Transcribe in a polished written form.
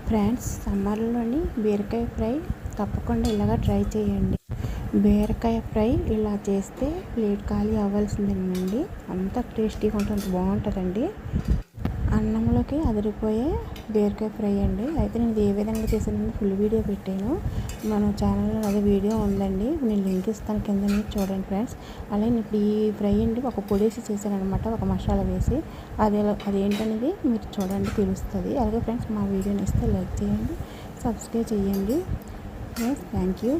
Friends, సమ్మర్లోని బీరకాయ fry తప్పకుండా ఇలాగ ట్రై చేయండి. బీరకాయ ఫ్రై ఇలా చేస్తే ప్లేట్ ఖాళీ అవ్వాల్సిందేనండి. అంత టేస్టీగా ఉంటుంది, బాగుంటుందండి. అన్నంలోకి అదిరిపోయే బీరకాయ ఫ్రై అండి. అయితే నేను ఏ విధంగా చేసానని ఫుల్ వీడియో పెట్టాను. మన ఛానల్లో అదే వీడియో ఉందండి, నేను లింక్ ఇస్తాను కింద నుంచి చూడండి ఫ్రెండ్స్. అలాగే ఇప్పుడు ఈ ఫ్రై అండి ఒక పొడేసి చేశాను అనమాట, ఒక మసాలా వేసి. అదేంటనేది మీరు చూడండి, తెలుస్తుంది. అలాగే ఫ్రెండ్స్, మా వీడియోని ఇస్తే లైక్ చేయండి, సబ్స్క్రైబ్ చేయండి ఫ్రెండ్స్. Thank you.